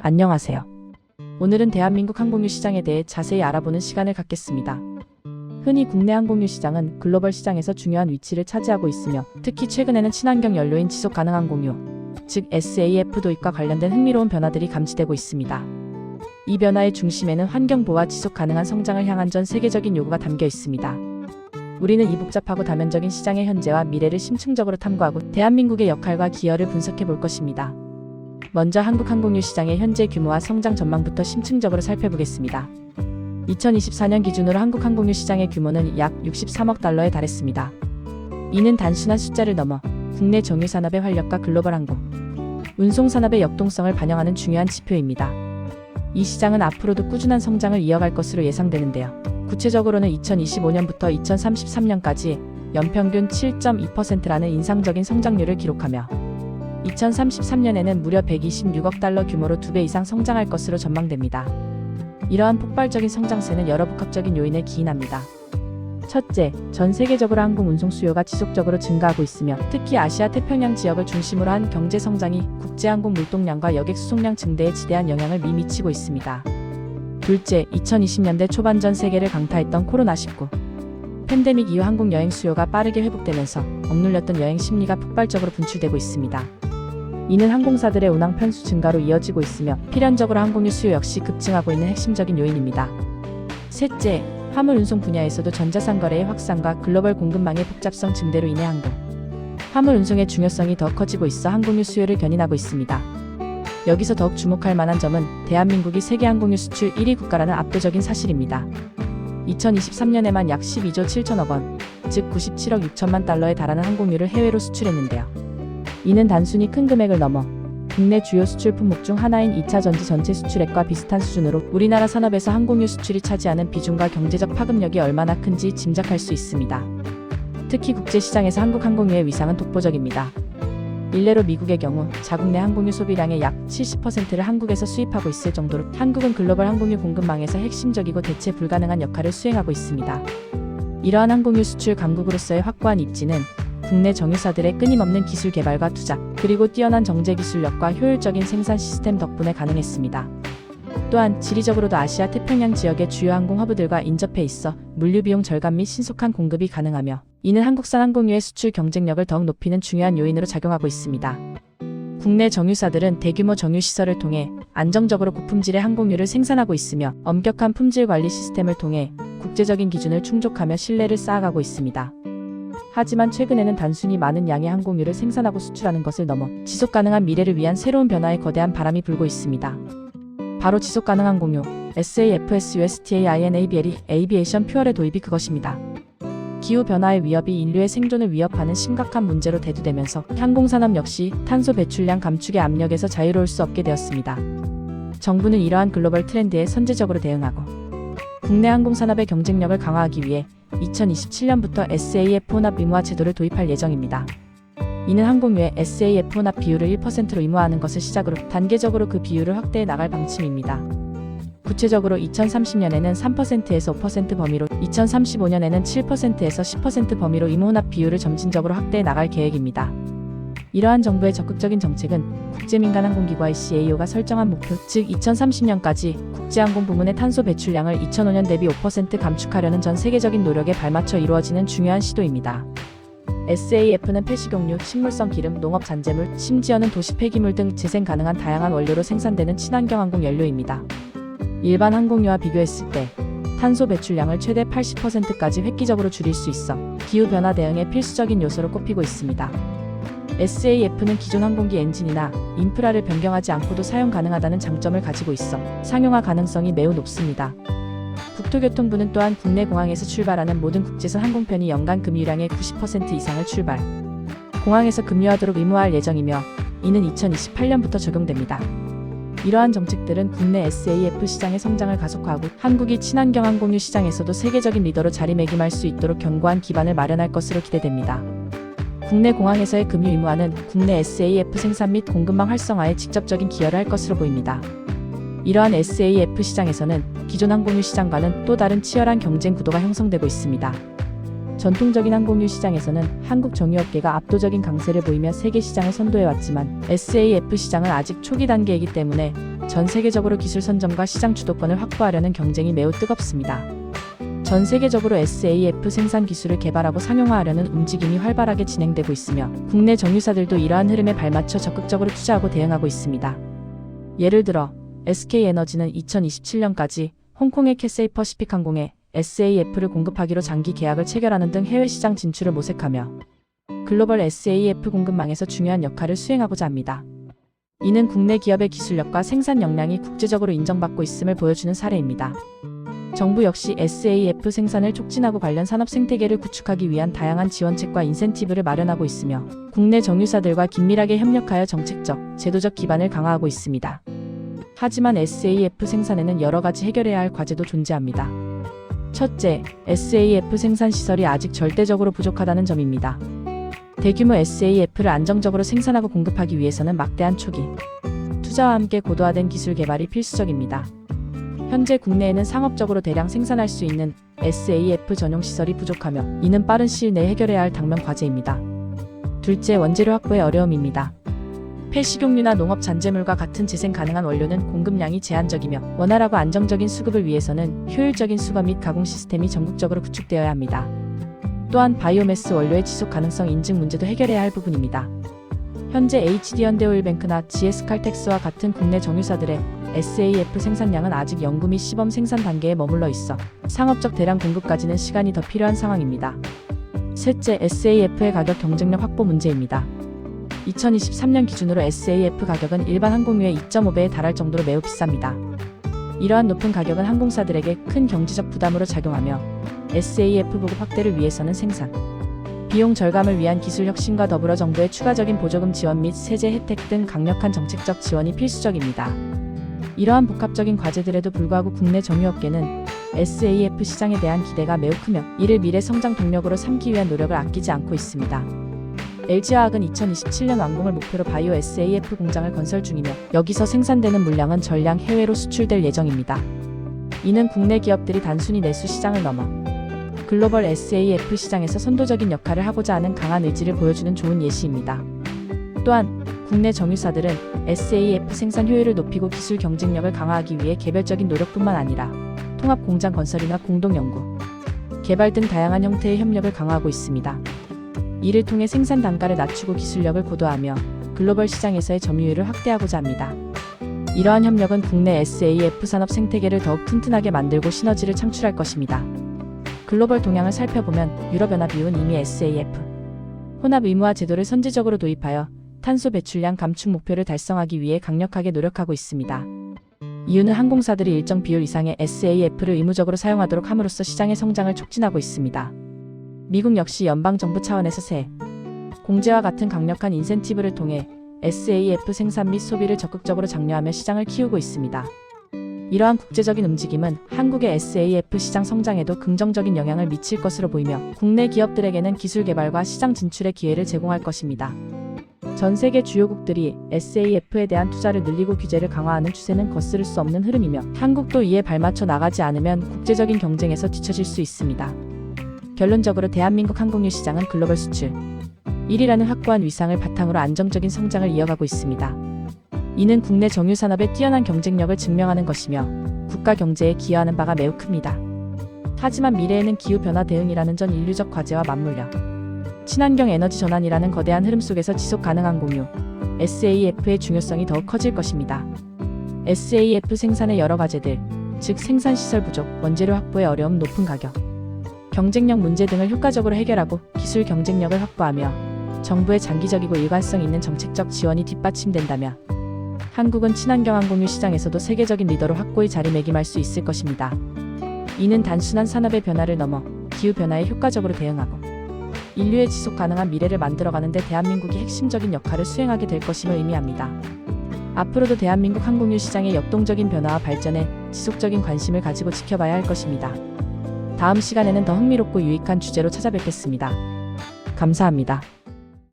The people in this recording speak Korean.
안녕하세요. 오늘은 대한민국 항공유 시장에 대해 자세히 알아보는 시간을 갖겠습니다. 흔히 국내 항공유 시장은 글로벌 시장에서 중요한 위치를 차지하고 있으며 특히 최근에는 친환경 연료인 지속가능 항공유, 즉 SAF 도입과 관련된 흥미로운 변화들이 감지되고 있습니다. 이 변화의 중심에는 환경보호와 지속가능한 성장을 향한 전 세계적인 요구가 담겨 있습니다. 우리는 이 복잡하고 다면적인 시장의 현재와 미래를 심층적으로 탐구하고 대한민국의 역할과 기여를 분석해 볼 것입니다. 먼저 한국 항공유 시장의 현재 규모와 성장 전망부터 심층적으로 살펴보겠습니다. 2024년 기준으로 한국 항공유 시장의 규모는 약 63억 달러에 달했습니다. 이는 단순한 숫자를 넘어 국내 정유 산업의 활력과 글로벌 항공, 운송 산업의 역동성을 반영하는 중요한 지표입니다. 이 시장은 앞으로도 꾸준한 성장을 이어갈 것으로 예상되는데요. 구체적으로는 2025년부터 2033년까지 연평균 7.2%라는 인상적인 성장률을 기록하며 2033년에는 무려 126억 달러 규모로 2배 이상 성장할 것으로 전망됩니다. 이러한 폭발적인 성장세는 여러 복합적인 요인에 기인합니다. 첫째, 전 세계적으로 항공 운송 수요가 지속적으로 증가하고 있으며 특히 아시아 태평양 지역을 중심으로 한 경제 성장이 국제 항공 물동량과 여객 수송량 증대에 지대한 영향을 미치고 있습니다. 둘째, 2020년대 초반 전 세계를 강타했던 코로나19 팬데믹 이후 항공 여행 수요가 빠르게 회복되면서 억눌렸던 여행 심리가 폭발적으로 분출되고 있습니다. 이는 항공사들의 운항 편수 증가로 이어지고 있으며 필연적으로 항공유 수요 역시 급증하고 있는 핵심적인 요인입니다. 셋째, 화물 운송 분야에서도 전자상 거래의 확산과 글로벌 공급망의 복잡성 증대로 인해 화물 운송의 중요성이 더 커지고 있어 항공유 수요를 견인하고 있습니다. 여기서 더욱 주목할 만한 점은 대한민국이 세계 항공유 수출 1위 국가라는 압도적인 사실입니다. 2023년에만 약 12조 7천억 원, 즉 97억 6천만 달러에 달하는 항공유를 해외로 수출했는데요. 이는 단순히 큰 금액을 넘어 국내 주요 수출 품목 중 하나인 2차 전지 전체 수출액과 비슷한 수준으로 우리나라 산업에서 항공유 수출이 차지하는 비중과 경제적 파급력이 얼마나 큰지 짐작할 수 있습니다. 특히 국제시장에서 한국 항공유의 위상은 독보적입니다. 일례로 미국의 경우 자국 내 항공유 소비량의 약 70%를 한국에서 수입하고 있을 정도로 한국은 글로벌 항공유 공급망에서 핵심적이고 대체 불가능한 역할을 수행하고 있습니다. 이러한 항공유 수출 강국으로서의 확고한 입지는 국내 정유사들의 끊임없는 기술 개발과 투자, 그리고 뛰어난 정제 기술력과 효율적인 생산 시스템 덕분에 가능했습니다. 또한 지리적으로도 아시아 태평양 지역의 주요 항공 허브들과 인접해 있어 물류 비용 절감 및 신속한 공급이 가능하며 이는 한국산 항공유의 수출 경쟁력을 더욱 높이는 중요한 요인으로 작용하고 있습니다. 국내 정유사들은 대규모 정유 시설을 통해 안정적으로 고품질의 항공유를 생산하고 있으며 엄격한 품질 관리 시스템을 통해 국제적인 기준을 충족하며 신뢰를 쌓아가고 있습니다. 하지만 최근에는 단순히 많은 양의 항공유를 생산하고 수출하는 것을 넘어 지속가능한 미래를 위한 새로운 변화에 거대한 바람이 불고 있습니다. 바로 지속가능 항공유, SAF, USTAINAVL이 에이비에이션 퓨얼의 도입이 그것입니다. 기후변화의 위협이 인류의 생존을 위협하는 심각한 문제로 대두되면서 항공산업 역시 탄소 배출량 감축의 압력에서 자유로울 수 없게 되었습니다. 정부는 이러한 글로벌 트렌드에 선제적으로 대응하고 국내 항공산업의 경쟁력을 강화하기 위해 2027년부터 SAF 혼합 의무화 제도를 도입할 예정입니다. 이는 항공유의 SAF 혼합 비율을 1%로 의무화하는 것을 시작으로 단계적으로 그 비율을 확대해 나갈 방침입니다. 구체적으로 2030년에는 3%에서 5% 범위로, 2035년에는 7%에서 10% 범위로 의무 혼합 비율을 점진적으로 확대해 나갈 계획입니다. 이러한 정부의 적극적인 정책은 국제민간항공기구 ICAO가 설정한 목표, 즉 2030년까지 국제항공 부문의 탄소 배출량을 2005년 대비 5% 감축하려는 전 세계적인 노력에 발맞춰 이루어지는 중요한 시도입니다. SAF는 폐식용유, 식물성 기름, 농업 잔재물, 심지어는 도시 폐기물 등 재생 가능한 다양한 원료로 생산되는 친환경 항공 연료입니다. 일반 항공유와 비교했을 때 탄소 배출량을 최대 80%까지 획기적으로 줄일 수 있어 기후변화 대응의 필수적인 요소로 꼽히고 있습니다. SAF는 기존 항공기 엔진이나 인프라를 변경하지 않고도 사용 가능하다는 장점을 가지고 있어 상용화 가능성이 매우 높습니다. 국토교통부는 또한 국내 공항에서 출발하는 모든 국제선 항공편이 연간 급유량의 90% 이상을 출발, 공항에서 급유하도록 의무화할 예정이며 이는 2028년부터 적용됩니다. 이러한 정책들은 국내 SAF 시장의 성장을 가속화하고 한국이 친환경 항공유 시장에서도 세계적인 리더로 자리매김할 수 있도록 견고한 기반을 마련할 것으로 기대됩니다. 국내 공항에서의 급유 의무화는 국내 SAF 생산 및 공급망 활성화에 직접적인 기여를 할 것으로 보입니다. 이러한 SAF 시장에서는 기존 항공유 시장과는 또 다른 치열한 경쟁 구도가 형성되고 있습니다. 전통적인 항공유 시장에서는 한국 정유업계가 압도적인 강세를 보이며 세계 시장을 선도해왔지만 SAF 시장은 아직 초기 단계이기 때문에 전 세계적으로 기술 선점과 시장 주도권을 확보하려는 경쟁이 매우 뜨겁습니다. 전 세계적으로 SAF 생산 기술을 개발하고 상용화하려는 움직임이 활발하게 진행되고 있으며 국내 정유사들도 이러한 흐름에 발맞춰 적극적으로 투자하고 대응하고 있습니다. 예를 들어 SK에너지는 2027년까지 홍콩의 캐세이 퍼시픽항공에 SAF를 공급하기로 장기 계약을 체결하는 등 해외 시장 진출을 모색하며 글로벌 SAF 공급망에서 중요한 역할을 수행하고자 합니다. 이는 국내 기업의 기술력과 생산 역량이 국제적으로 인정받고 있음을 보여주는 사례입니다. 정부 역시 SAF 생산을 촉진하고 관련 산업 생태계를 구축하기 위한 다양한 지원책과 인센티브를 마련하고 있으며 국내 정유사들과 긴밀하게 협력하여 정책적, 제도적 기반을 강화하고 있습니다. 하지만 SAF 생산에는 여러 가지 해결해야 할 과제도 존재합니다. 첫째, SAF 생산 시설이 아직 절대적으로 부족하다는 점입니다. 대규모 SAF를 안정적으로 생산하고 공급하기 위해서는 막대한 초기 투자와 함께 고도화된 기술 개발이 필수적입니다. 현재 국내에는 상업적으로 대량 생산할 수 있는 SAF 전용 시설이 부족하며 이는 빠른 시일 내에 해결해야 할 당면 과제입니다. 둘째, 원재료 확보의 어려움입니다. 폐식용유나 농업 잔재물과 같은 재생 가능한 원료는 공급량이 제한적이며 원활하고 안정적인 수급을 위해서는 효율적인 수거 및 가공 시스템이 전국적으로 구축되어야 합니다. 또한 바이오매스 원료의 지속 가능성 인증 문제도 해결해야 할 부분입니다. 현재 HD현대오일뱅크나 GS칼텍스와 같은 국내 정유사들의 SAF 생산량은 아직 연구 및 시범 생산 단계에 머물러 있어 상업적 대량 공급까지는 시간이 더 필요한 상황입니다. 셋째, SAF의 가격 경쟁력 확보 문제입니다. 2023년 기준으로 SAF 가격은 일반 항공유의 2.5배에 달할 정도로 매우 비쌉니다. 이러한 높은 가격은 항공사들에게 큰 경제적 부담으로 작용하며 SAF 보급 확대를 위해서는 생산, 비용 절감을 위한 기술 혁신과 더불어 정부의 추가적인 보조금 지원 및 세제 혜택 등 강력한 정책적 지원이 필수적입니다. 이러한 복합적인 과제들에도 불구하고 국내 정유업계는 SAF 시장에 대한 기대가 매우 크며 이를 미래 성장 동력으로 삼기 위한 노력을 아끼지 않고 있습니다. LG화학은 2027년 완공을 목표로 바이오 SAF 공장을 건설 중이며 여기서 생산되는 물량은 전량 해외로 수출될 예정입니다. 이는 국내 기업들이 단순히 내수 시장을 넘어 글로벌 SAF 시장에서 선도적인 역할을 하고자 하는 강한 의지를 보여주는 좋은 예시입니다. 또한 국내 정유사들은 SAF 생산 효율을 높이고 기술 경쟁력을 강화하기 위해 개별적인 노력뿐만 아니라 통합 공장 건설이나 공동 연구, 개발 등 다양한 형태의 협력을 강화하고 있습니다. 이를 통해 생산 단가를 낮추고 기술력을 고도화하며 글로벌 시장에서의 점유율을 확대하고자 합니다. 이러한 협력은 국내 SAF 산업 생태계를 더욱 튼튼하게 만들고 시너지를 창출할 것입니다. 글로벌 동향을 살펴보면 유럽연합 EU는 이미 SAF 혼합 의무화 제도를 선제적으로 도입하여 탄소 배출량 감축 목표를 달성하기 위해 강력하게 노력하고 있습니다. EU는 항공사들이 일정 비율 이상의 SAF를 의무적으로 사용하도록 함으로써 시장의 성장을 촉진하고 있습니다. 미국 역시 연방정부 차원에서 세, 공제와 같은 강력한 인센티브를 통해 SAF 생산 및 소비를 적극적으로 장려하며 시장을 키우고 있습니다. 이러한 국제적인 움직임은 한국의 SAF 시장 성장에도 긍정적인 영향을 미칠 것으로 보이며 국내 기업들에게는 기술 개발과 시장 진출의 기회를 제공할 것입니다. 전 세계 주요국들이 SAF에 대한 투자를 늘리고 규제를 강화하는 추세는 거스를 수 없는 흐름이며 한국도 이에 발맞춰 나가지 않으면 국제적인 경쟁에서 뒤처질 수 있습니다. 결론적으로 대한민국 항공유 시장은 글로벌 수출 1위라는 확고한 위상을 바탕으로 안정적인 성장을 이어가고 있습니다. 이는 국내 정유산업의 뛰어난 경쟁력을 증명하는 것이며 국가 경제에 기여하는 바가 매우 큽니다. 하지만 미래에는 기후변화 대응이라는 전 인류적 과제와 맞물려 친환경 에너지 전환이라는 거대한 흐름 속에서 지속 가능한 공유 SAF의 중요성이 더욱 커질 것입니다. SAF 생산의 여러 과제들, 즉 생산시설 부족, 원재료 확보의 어려움, 높은 가격, 경쟁력 문제 등을 효과적으로 해결하고 기술 경쟁력을 확보하며 정부의 장기적이고 일관성 있는 정책적 지원이 뒷받침된다면 한국은 친환경 항공유 시장에서도 세계적인 리더로 확고히 자리매김할 수 있을 것입니다. 이는 단순한 산업의 변화를 넘어 기후변화에 효과적으로 대응하고 인류의 지속 가능한 미래를 만들어가는 데 대한민국이 핵심적인 역할을 수행하게 될 것임을 의미합니다. 앞으로도 대한민국 항공유 시장의 역동적인 변화와 발전에 지속적인 관심을 가지고 지켜봐야 할 것입니다. 다음 시간에는 더 흥미롭고 유익한 주제로 찾아뵙겠습니다. 감사합니다.